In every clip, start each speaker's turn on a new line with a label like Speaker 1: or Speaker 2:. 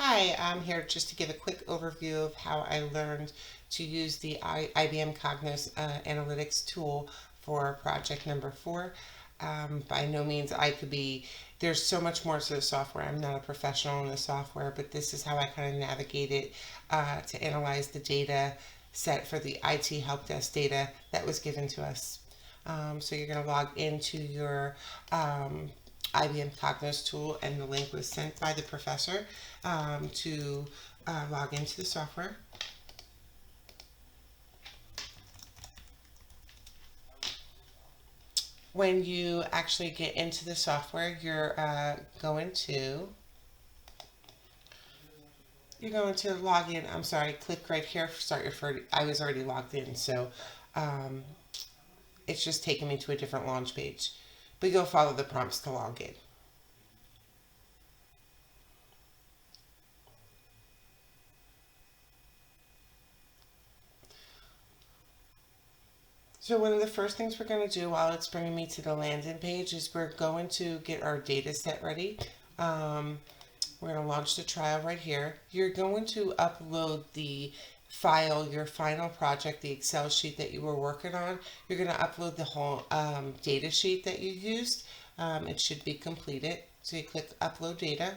Speaker 1: Hi, I'm here just to give a quick overview of how I learned to use the IBM Cognos analytics tool for project number 4. By no means there's so much more to the software. I'm not a professional in the software, but this is how I kind of navigate it to analyze the data set for the IT help desk data that was given to us. So you're going to log into your IBM Cognos tool, and the link was sent by the professor to log into the software. When you actually get into the software, you're going to log in. I'm sorry, click right here for start your free. I was already logged in, so it's just taking me to a different launch page. But you'll follow the prompts to log in. So one of the first things we're going to do while it's bringing me to the landing page is we're going to get our data set ready. We're going to launch the trial right here. You're going to upload the file, your final project, the Excel sheet that you were working on. You're going to upload the whole data sheet that you used. It should be completed. So you click Upload Data.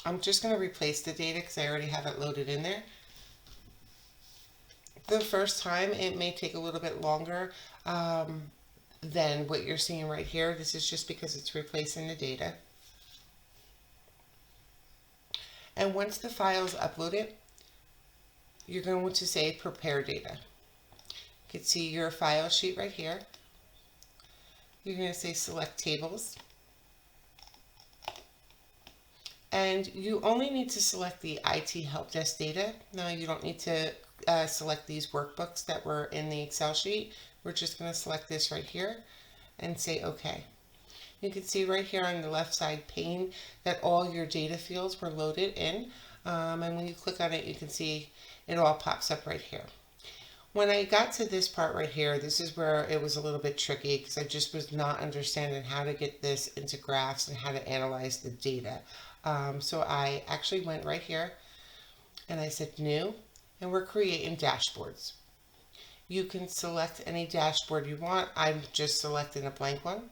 Speaker 1: I'm just going to replace the data because I already have it loaded in there. The first time it may take a little bit longer than what you're seeing right here. This is just because it's replacing the data. And once the file is uploaded, you're going to say Prepare Data. You can see your file sheet right here. You're going to say Select Tables. And you only need to select the IT help desk data. No, you don't need to select these workbooks that were in the Excel sheet. We're just going to select this right here and say OK. You can see right here on the left side pane that all your data fields were loaded in. And when you click on it, you can see it all pops up right here. When I got to this part right here, this is where it was a little bit tricky because I just was not understanding how to get this into graphs and how to analyze the data. So I actually went right here and I said New, and we're creating dashboards. You can select any dashboard you want. I'm just selecting a blank one.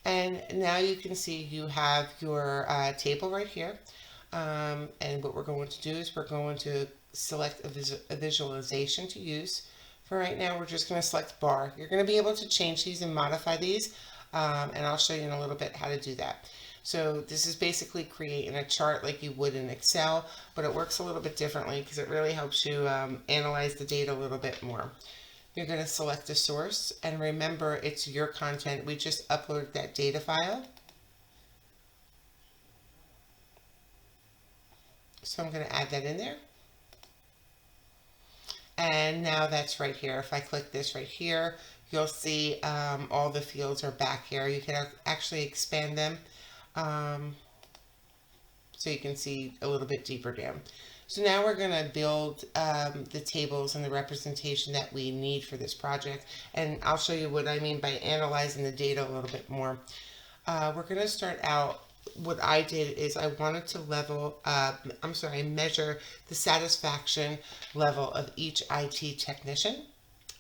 Speaker 1: And now you can see you have your table right here. And what we're going to do is we're going to select a visualization to use. For right now, we're just going to select bar. You're going to be able to change these and modify these. And I'll show you in a little bit how to do that. So this is basically creating a chart like you would in Excel, but it works a little bit differently because it really helps you analyze the data a little bit more. You're going to select a source, and remember it's your content. We just uploaded that data file. So I'm going to add that in there. And now that's right here. If I click this right here, you'll see all the fields are back here. You can actually expand them so you can see a little bit deeper down. So now we're going to build the tables and the representation that we need for this project. And I'll show you what I mean by analyzing the data a little bit more. We're going to start out. What I did is I wanted to measure the satisfaction level of each IT technician.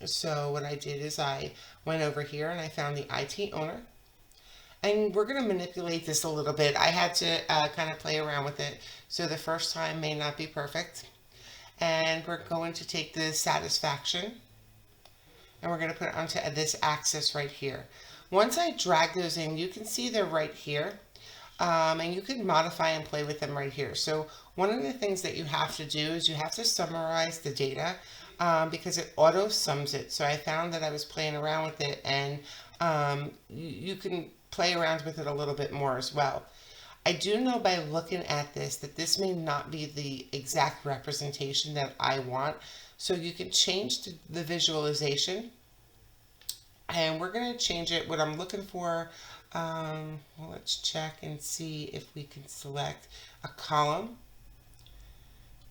Speaker 1: So what I did is I went over here and I found the IT owner. And we're going to manipulate this a little bit. I had to kind of play around with it. So the first time may not be perfect. And we're going to take the satisfaction and we're going to put it onto this axis right here. Once I drag those in, you can see they're right here. And you can modify and play with them right here. So one of the things that you have to do is you have to summarize the data because it auto sums it. So I found that I was playing around with it, and you can play around with it a little bit more as well. I do know by looking at this that this may not be the exact representation that I want. So you can change the visualization, and we're going to change it. What I'm looking for, let's check and see if we can select a column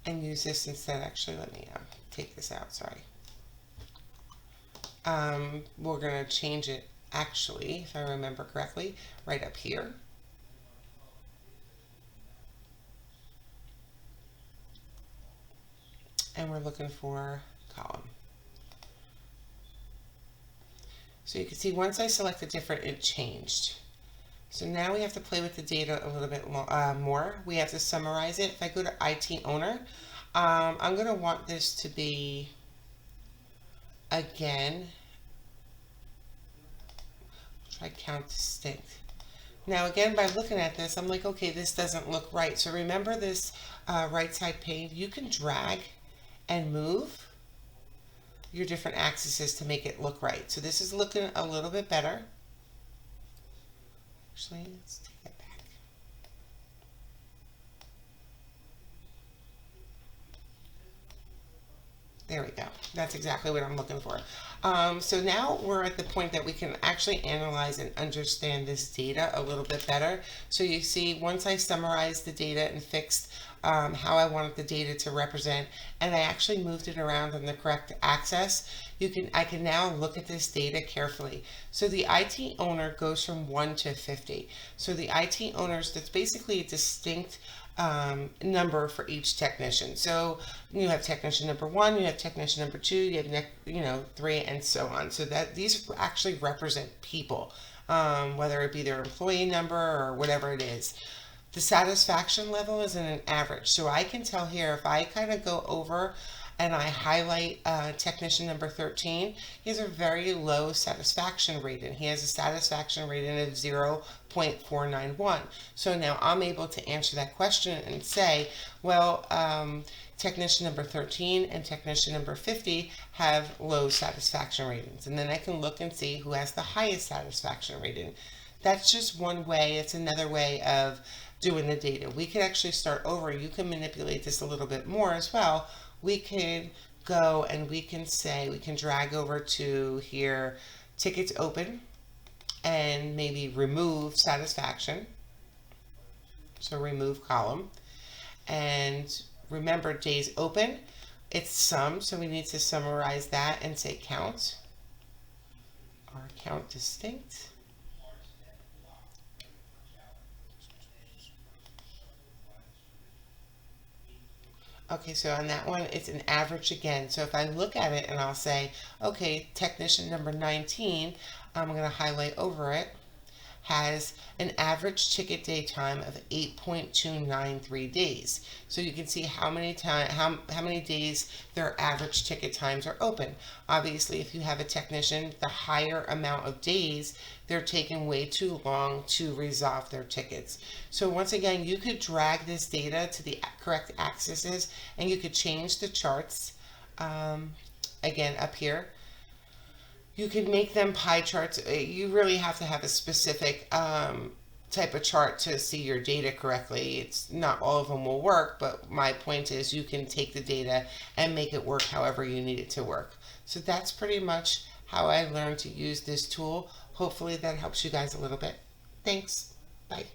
Speaker 1: and use this instead. Actually, let me take this out, sorry. We're going to change it actually, if I remember correctly, right up here. And we're looking for column. So you can see once I selected different, it changed. So now we have to play with the data a little bit more. We have to summarize it. If I go to IT owner, I'm going to want this to be, again, try count distinct. Now again, by looking at this, I'm like, okay, this doesn't look right. So remember this right side pane, you can drag and move your different axes to make it look right. So this is looking a little bit better. Actually, let's take it back. There we go. That's exactly what I'm looking for. So now we're at the point that we can actually analyze and understand this data a little bit better. So you see, once I summarized the data and fixed how I wanted the data to represent, and I actually moved it around on the correct axis, I can now look at this data carefully. So the IT owner goes from 1 to 50. So the IT owners, that's basically a distinct number for each technician. So you have technician number 1, you have technician number 2, you have 3, and so on. So that these actually represent people, whether it be their employee number or whatever it is. The satisfaction level is in an average. So I can tell here, if I kind of go over and I highlight technician number 13, he has a very low satisfaction rating. He has a satisfaction rating of 0.491. So now I'm able to answer that question and say, well, technician number 13 and technician number 50 have low satisfaction ratings. And then I can look and see who has the highest satisfaction rating. That's just one way. It's another way of doing the data. We could actually start over. You can manipulate this a little bit more as well. We could go and we can say, we can drag over to here, tickets open, and maybe remove satisfaction. So remove column. And remember, days open, it's sum, so we need to summarize that and say count, or count distinct. Okay, so on that one, it's an average again. So if I look at it and I'll say, okay, technician number 19, I'm going to highlight over it, has an average ticket day time of 8.293 days. So you can see how many days their average ticket times are open. Obviously, if you have a technician, the higher amount of days, they're taking way too long to resolve their tickets. So once again, you could drag this data to the correct axes and you could change the charts again up here. You can make them pie charts. You really have to have a specific type of chart to see your data correctly. It's not all of them will work, but my point is you can take the data and make it work however you need it to work. So that's pretty much how I learned to use this tool. Hopefully that helps you guys a little bit. Thanks. Bye.